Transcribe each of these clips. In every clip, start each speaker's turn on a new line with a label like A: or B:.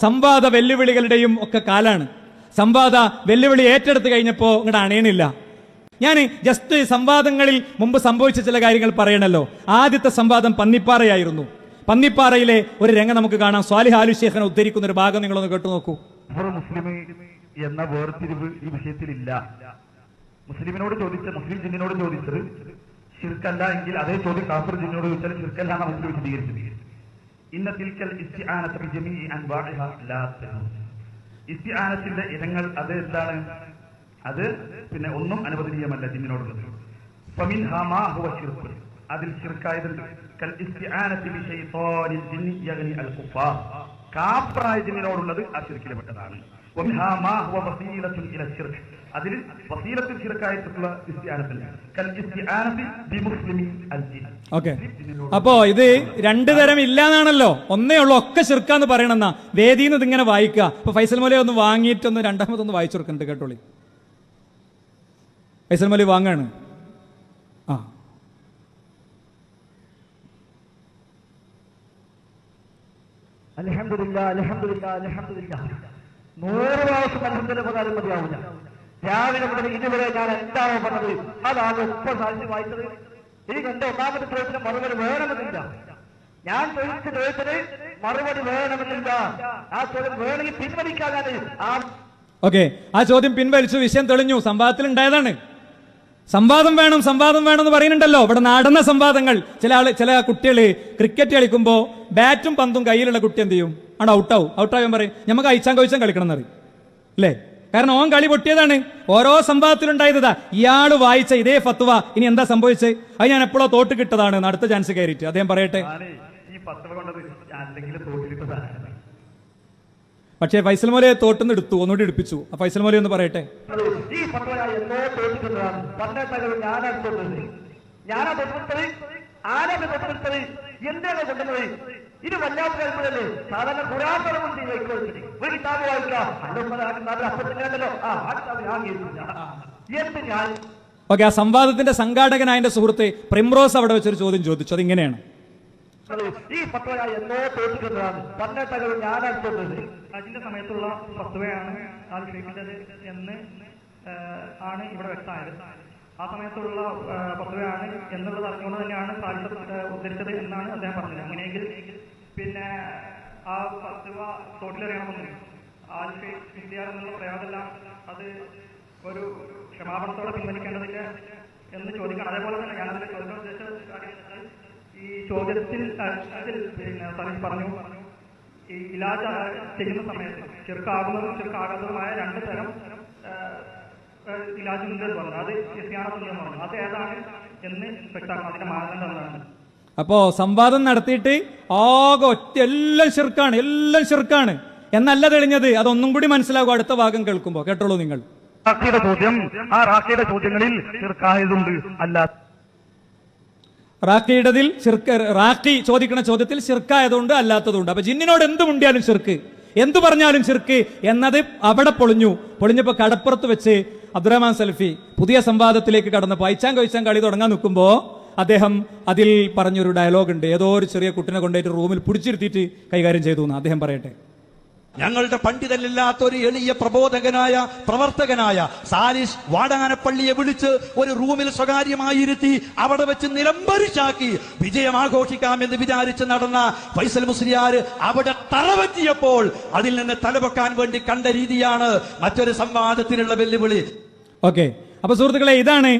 A: സംവാദ വെല്ലുവിളികളുടെയും ഒക്കെ കാലാണ്. സംവാദ വെല്ലുവിളി ഏറ്റെടുത്ത് കഴിഞ്ഞപ്പോൾ ഇങ്ങോട്ട് അണയണില്ല. ഞാൻ ജസ്റ്റ് സംവാദങ്ങളിൽ മുമ്പ് സംഭവിച്ച ചില കാര്യങ്ങൾ പറയണല്ലോ. ആദ്യത്തെ സംവാദം പന്നിപ്പാറയായിരുന്നു. പന്നിപ്പാറയിലെ ഒരു രംഗം നമുക്ക് കാണാം. സ്വാലിഹ് ആലു ശേഖനെ ഉദ്ധരിക്കുന്ന ഒരു ഭാഗം നിങ്ങളൊന്ന് കേട്ടു നോക്കൂ.
B: മുസ്ലിം എന്ന വേർതിരിവ് ഈ വിഷയത്തിലില്ല. മുസ്ലിം ജിന്നിനോട് ചോദിച്ചത് ശിർക്കല്ല എങ്കിൽ അതേ ചോദ്യം കാഫിർ ജിന്നിനോട് ചോദിച്ചാൽ ശിർക്കല്ല എന്നാണ് മുസ്ലിം വിശദീകരിച്ചത്. ഇന്ന തിൽക്കൽ ഇസ്തിആനത ബിജമീഇ അൻവാഇഹാ ലാ തജൂസ്. ഇസ്തിആനത്തിന്റെ ഇനങ്ങൾ അത് എന്താണ്? അത് പിന്നെ ഒന്നും അനുവദനീയമല്ല ജിന്നിനോടുള്ളത്. ഫമിൻഹാ മാ ഹുവ ശിർക്ക്, അതിൽ ശിർക്കായതുണ്ട്. കൽ ഇസ്തിആനതി ബിശൈത്താനിൽ ജിന്നി യഗ്നി അൽ കുഫാർ, കാഫിറായ ജിന്നിനോടുള്ളത് ആ ശിർക്കിൽപ്പെട്ടതാണ്. വമിൻഹാ മാ ഹുവ വസീലത്തുൻ ഇല ശിർക്ക്, അതിൽ വസീലത്തുൽ ശിർക്കായിട്ടുള്ള ഇസ്തിആനത്തുണ്ട്. കൽ ഇസ്തിആനതി ബിമുസ്ലിമി അൽ ജിൻ.
A: ഓക്കേ, അപ്പോ ഇത് രണ്ടു തരം ഇല്ലാന്നാണല്ലോ. ഒന്നേ ഉള്ളൂ, ഒക്കെ ശിർക്കാന്ന് പറയണമെന്നാ വേദിന്ന് ഇതിങ്ങനെ വായിക്കുക. അപ്പൊ ഫൈസൽ മൗലവി ഒന്ന് വാങ്ങിയിട്ടൊന്ന് രണ്ടാമതൊന്ന് വായിച്ചു കൊടുക്കുന്നുണ്ട്, കേട്ടോളി. ഫൈസൽ മൗലവി വാങ്ങാണ്.
C: അൽഹംദുലില്ലാഹ് അൽഹംദുലില്ലാഹ് അൽഹംദുലില്ലാഹ്. 100 പ്രാവശ്യം അൽഹംദുലില്ലാഹ് പറഞ്ഞാലും മതിയാവില്ല. രാവിലെ മുതൽ ഇതുവരെ ഞാൻ എന്താണോ പറഞ്ഞത് അതാണ് ഒപ്പം സാധിച്ച് വായിച്ചത്. എനിക്ക് എന്റെ ഒന്നാമത്തെ ചോദ്യത്തിന് മറുപടി വേണമെന്നില്ല. ഞാൻ ചോദിച്ച ചോദ്യത്തിന് മറുപടി വേണമെന്നില്ല. ആ ചോദ്യം വേണമെങ്കിൽ പിൻവലിക്കാനാണ്
A: ഓക്കെ, ആ ചോദ്യം പിൻവലിച്ചു. വിഷയം തെളിഞ്ഞു. സംവാദത്തിൽ ഉണ്ടായതാണ്. സംവാദം വേണം എന്ന് പറയുന്നുണ്ടല്ലോ. ഇവിടെ നടന്ന സംവാദങ്ങൾ. ചില കുട്ടികൾ ക്രിക്കറ്റ് കളിക്കുമ്പോ ബാറ്റും പന്തും കയ്യിലുള്ള കുട്ടി എന്ത് ചെയ്യും? ആണ് ഔട്ടാവും പറയും നമുക്ക് അയച്ചാൻ കളിക്കണം എന്നറിയും അല്ലേ? കാരണം ഓൻ കളി പൊട്ടിയതാണ്. ഓരോ സംവാദത്തിലുണ്ടായതാ. ഇയാള് വായിച്ച ഇതേ ഫത്വ ഇനി എന്താ സംഭവിച്ചത്? അത് ഞാൻ എപ്പോഴോ തോട്ട് കിട്ടതാണ്. അടുത്ത ചാൻസ് കയറിയിട്ട് അദ്ദേഹം പറയട്ടെ. പക്ഷേ ഫൈസൽ മൗലവി തോട്ടുന്ന് എടുത്തു, ഒന്നുകൂടി എടുപ്പിച്ചു. ഫൈസൽ മൗലവി ഒന്ന് പറയട്ടെ.
C: എന്താണ് കൊണ്ടുവന്നത്? ഇത് വല്ലാത്ത കാര്യങ്ങളല്ലേ? സാധാരണ പുരാതനമുണ്ട് ഒരു കിതാബ് വായിക്കാം. എന്ത് ഞാൻ
A: ഓക്കെ, ആ സംവാദത്തിന്റെ സംഘാടകനായ എന്റെ സുഹൃത്ത് പ്രിംറോസ് അവിടെ വെച്ചൊരു ചോദ്യം ചോദിച്ചു. അതിങ്ങനെയാണ്:
C: ഈ ഫത്വ എന്നോ തോന്നിക്കുന്നതാണ്, പന്നട്ടകൾ ഞാനാണ് തോന്നുന്നത്.
D: അതിന്റെ സമയത്തുള്ള ഫത്വയാണ് എന്ന് ആണ് ഇവിടെ വ്യക്തമായത്. ആ സമയത്തുള്ള ഫത്വയാണ് എന്നുള്ളത് അറിഞ്ഞുകൊണ്ട് തന്നെയാണ് സാലിഹ് ഉദ്ധരിച്ചത് എന്നാണ് അദ്ദേഹം പറഞ്ഞത്. അങ്ങനെയെങ്കിൽ പിന്നെ ആ ഫത്വ തോട്ടിലെറിയണമെന്ന് ആൽഫി ഇന്ത്യ എന്നുള്ള പ്രയോഗമെല്ലാം അത് ഒരു ക്ഷമാപണത്തോടെ പിൻവലിക്കേണ്ടതില്ല എന്ന് ചോദിക്കണം. അതേപോലെ തന്നെ ഞാനതിന്റെ ചോദ്യം ഉദ്ദേശിച്ച ഈ ചോദ്യത്തിൽ പിന്നെ സാലിഹ് പറഞ്ഞു, ഈ ഇലാജ് ചെയ്യുന്ന സമയത്ത് ചെറുക്കാകുന്നതും ചെറുക്കാകാത്തതുമായ 2 തരം ഇലാജ് ഉണ്ട് എന്ന് പറഞ്ഞു. അത് ഇസ്തിആനത്തുണ്ടെന്ന് പറഞ്ഞു. അത് ഏതാണ് എന്ന് വ്യക്തമാക്കണം. അതിന്റെ മാനദണ്ഡം എന്താണ്?
A: അപ്പോ സംവാദം നടത്തിയിട്ട് ആകെ എല്ലാം ശിർക്കാണ് എന്നല്ല തെളിഞ്ഞത്. അതൊന്നും കൂടി മനസ്സിലാകും അടുത്ത ഭാഗം കേൾക്കുമ്പോ. കേട്ടോളൂ നിങ്ങൾ.
B: റാഖിയുടെ ചോദ്യങ്ങളിൽ ശിർക്കായതുണ്ട്, അല്ല
A: റാഖി ചോദിക്കുന്ന ചോദ്യത്തിൽ ശിർക്കായതുകൊണ്ട് അല്ലാത്തതുണ്ട്. അപ്പൊ ജിന്നിനോട് എന്ത് മുണ്ടിയാലും ശിർക്ക്, എന്തു പറഞ്ഞാലും ശിർക്ക് എന്നത് അവിടെ പൊളിഞ്ഞപ്പോ കടപ്പുറത്ത് വെച്ച് അബ്ദുറഹ്മാൻ സലഫി പുതിയ സംവാദത്തിലേക്ക് കടന്നപ്പോൾ അയച്ചാൻ കളി തുടങ്ങാൻ നിൽക്കുമ്പോ അദ്ദേഹം അതിൽ പറഞ്ഞൊരു ഡയലോഗ് ഉണ്ട്. ഏതോ ഒരു ചെറിയ കുട്ടിനെ കൊണ്ടുപോയിട്ട് റൂമിൽ പിടിച്ചിരുത്തിയിട്ട് കൈകാര്യം ചെയ്തു എന്ന് അദ്ദേഹം പറയട്ടെ.
E: ഞങ്ങളുടെ പണ്ഡിതനില്ലാത്ത ഒരു എളിയ പ്രവർത്തകനായ സാലിഹ് വാടാനപ്പള്ളിയെ വിളിച്ച് ഒരു റൂമിൽ സ്വകാര്യമായിരുത്തി അവിടെ വെച്ച് നിലംപരിശാക്കി വിജയം ആഘോഷിക്കാമെന്ന് വിചാരിച്ച് നടന്ന ഫൈസൽ മുസ്ലിയാർ അവിടെ തറവറ്റിയപ്പോൾ അതിൽ നിന്ന് തലപൊക്കാൻ വേണ്ടി കണ്ട രീതിയാണ് മറ്റൊരു സംവാദത്തിനുള്ള വെല്ലുവിളി.
A: ഓക്കെ, അപ്പൊ സുഹൃത്തുക്കളെ, ഇതാണ്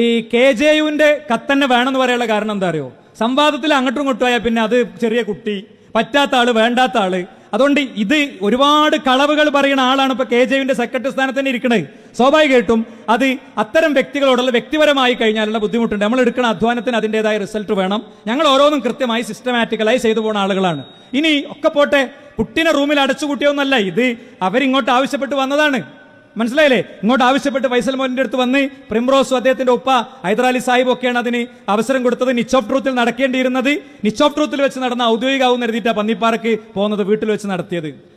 A: ഈ KJUവിന്റെ കത്തന്നെ വേണമെന്ന് പറയാനുള്ള കാരണം. എന്താ അറിയോ? സംവാദത്തിൽ അങ്ങോട്ടും ഇങ്ങോട്ടും ആയാൽ പിന്നെ അത് ചെറിയ കുട്ടി, പറ്റാത്ത ആള്, വേണ്ടാത്ത ആള്. അതുകൊണ്ട് ഇത് ഒരുപാട് കളവുകൾ പറയുന്ന ആളാണ് ഇപ്പൊ KJUവിന്റെ സെക്രട്ടറി സ്ഥാനത്ത് തന്നെ ഇരിക്കുന്നത്. സ്വാഭാവികമായിട്ടും അത് അത്തരം വ്യക്തികളോടുള്ള വ്യക്തിപരമായി കഴിഞ്ഞാലുള്ള ബുദ്ധിമുട്ടുണ്ട്. നമ്മൾ എടുക്കുന്ന അധ്വാനത്തിന് അതിൻ്റെതായ റിസൾട്ട് വേണം. ഞങ്ങൾ ഓരോന്നും കൃത്യമായി സിസ്റ്റമാറ്റിക്കലായി ചെയ്തു പോകുന്ന ആളുകളാണ്. ഇനി ഒക്കെ പോട്ടെ, കുട്ടിനെ റൂമിൽ അടച്ചുകൂട്ടിയൊന്നല്ല ഇത്. അവരിങ്ങോട്ട് ആവശ്യപ്പെട്ട് വന്നതാണ്. മനസ്സിലായില്ലേ? ഇങ്ങോട്ട് ആവശ്യപ്പെട്ട് ഫൈസൽ മൗലവിന്റെ അടുത്ത് വന്ന് പ്രിംറോസും അദ്ദേഹത്തിന്റെ ഉപ്പ ഹൈദരാലി സാഹിബ് ഒക്കെയാണ് അതിന് അവസരം കൊടുത്തത്. നിച്ച് ഓഫ് ട്രൂത്തിൽ നടക്കേണ്ടിയിരുന്നത് നിച്ച് ഓഫ് ട്രൂത്തിൽ വെച്ച് നടന്ന ഔദ്യോഗികമാവും എഴുതിയിട്ടാ പന്നിപ്പാറയ്ക്ക് പോകുന്നത് വീട്ടിൽ വെച്ച് നടത്തിയത്.